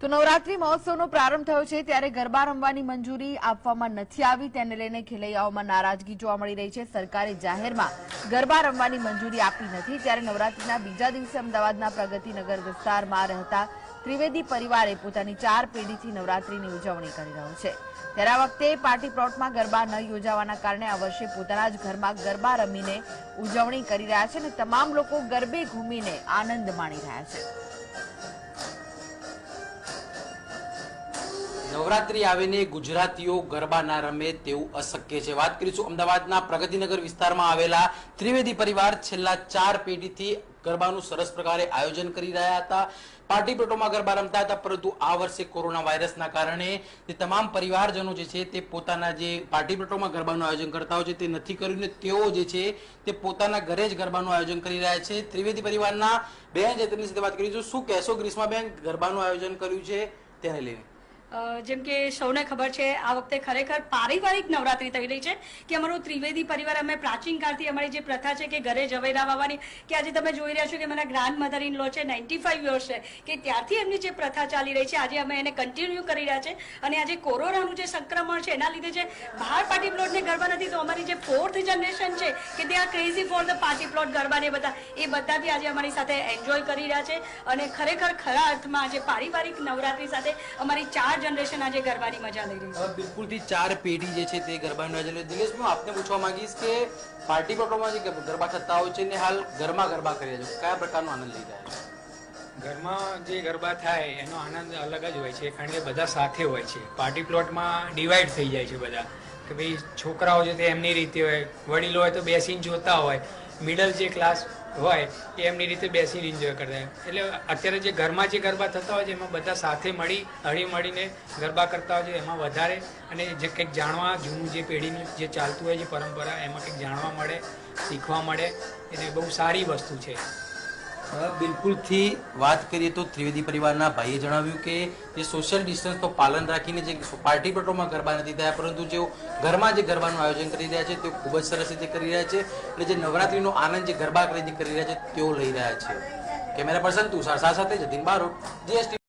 તો નવરાત્રી મહોત્સવનો પ્રારંભ થયો છે ત્યારે ગરબા રમવાની મંજૂરી આપવામાં નથી આવી, તેને લઈને ખેલૈયાઓમાં નારાજગી જોવા મળી રહી છે। સરકારે જાહેરમાં ગરબા રમવાની મંજૂરી આપી નથી ત્યારે નવરાત્રીના બીજા દિવસે અમદાવાદના પ્રગતિનગર વિસ્તારમાં રહેતા ત્રિવેદી પરિવારે પોતાની 4 પેઢીથી નવરાત્રીની ઉજવણી કરી રહ્યો છે। ત્યારે આ વખતે પાર્ટી પ્લોટમાં ગરબા ન યોજાવાના કારણે આ વર્ષે પોતાના જ ઘરમાં ગરબા રમીને ઉજવણી કરી રહ્યા છે અને તમામ લોકો ગરબે ઘૂમીને આનંદ માણી રહ્યા છે। નવરાત્રી આવીને ગુજરાતીઓ ગરબા ના રમે તેવું અશક્ય છે। વાત કરીશું અમદાવાદના પ્રગતિનગર વિસ્તારમાં આવેલા ત્રિવેદી પરિવાર છેલ્લા 4 પેઢીથી ગરબાનું સરસ પ્રકારે આયોજન કરી રહ્યા હતા। પાર્ટી પ્લોટોમાં ગરબા રમતા હતા, પરંતુ આ વર્ષે કોરોના વાયરસના કારણે તે તમામ પરિવારજનો જે છે તે પોતાના જે પાર્ટી પ્લોટોમાં ગરબાનું આયોજન કરતા હોય છે તે નથી કર્યું ને તેઓ જે છે તે પોતાના ઘરે જ ગરબાનું આયોજન કરી રહ્યા છે। ત્રિવેદી પરિવારના બેન છે તેમની સાથે વાત કરીશું। શું કહેશો ગ્રીષ્માબેન, ગરબાનું આયોજન કર્યું છે તેને લઈને? જેમ કે સૌને ખબર છે, આ વખતે ખરેખર પારિવારિક નવરાત્રી થઈ રહી છે કે અમારો ત્રિવેદી પરિવાર, અમે પ્રાચીન કાળથી અમારી જે પ્રથા છે કે ઘરે ઝવેરા વાવવાની, કે આજે તમે જોઈ રહ્યા છો કે મારા ગ્રાન્ડ મધર ઇન લો છે, 95 યર્સ છે, કે ત્યારથી એમની જે પ્રથા ચાલી રહી છે આજે અમે એને કન્ટિન્યુ કરી રહ્યા છે। અને આજે કોરોનાનું જે સંક્રમણ છે એના લીધે જે બહાર પાર્ટી પ્લોટને ગરબા નથી, તો અમારી જે 4th જનરેશન છે કે they are crazy for the party plot ગરબાને બધાથી આજે અમારી સાથે એન્જોય કરી રહ્યા છે। અને ખરેખર ખરા અર્થમાં આજે પારિવારિક નવરાત્રી સાથે અમારી 4 જનરેશન આજે ગરબાની મજા લઈ રહી છે। બિલકુલથી 4 પેઢી જે છે તે ગરબાનું આયોજન કરે। દિનેશ, હું આપને પૂછવા માંગીશ કે પાર્ટી પ્લોટોમાં જે ગરબા થતા હોય છે ને હાલ ઘરમાં ગરબા કરી રહ્યા છો, કયા પ્રકારનો આનંદ લઈ રહ્યા છો? ઘરમાં જે ગરબા થાય એનો આનંદ અલગ જ હોય છે, કારણ કે બધા સાથે હોય છે। પાર્ટી પ્લોટમાં ડિવાઈડ થઈ જાય છે બધા, કે ભાઈ છોકરાઓ છે તે એમની રીતે હોય, વડીલો હોય તો બેસીને જોતા હોય, મિડલ જે ક્લાસ હોય એ એમની રીતે બેસીને એન્જોય કરતા હોય। એટલે અત્યારે જે ઘરમાં જે ગરબા થતા હોય છે એમાં બધા સાથે હળી મળીને ગરબા કરતા હોય છે, એમાં વધારે અને જે કંઈક જાણવા, જૂનું જે પેઢીનું જે ચાલતું હોય છે પરંપરા, એમાં કંઈક જાણવા મળે, શીખવા મળે, એટલે બહુ સારી વસ્તુ છે। બિલકુલથી વાત કરીએ તો ત્રિવેદી પરિવારના ભાઈએ જણાવ્યું કે જે સોશિયલ ડિસ્ટન્સનું પાલન રાખીને જે પાર્ટી પ્લોટોમાં ગરબા નથી થયા, પરંતુ જેઓ ઘરમાં જે ગરબાનું આયોજન કરી રહ્યા છે તેઓ ખૂબ જ સરસ રીતે કરી રહ્યા છે અને જે નવરાત્રીનો આનંદ જે ગરબા ખરીદી કરી રહ્યા છે તેઓ લઈ રહ્યા છે। કેમેરા પર્સન તુષાર સાથે જતીન બારોટ, GST।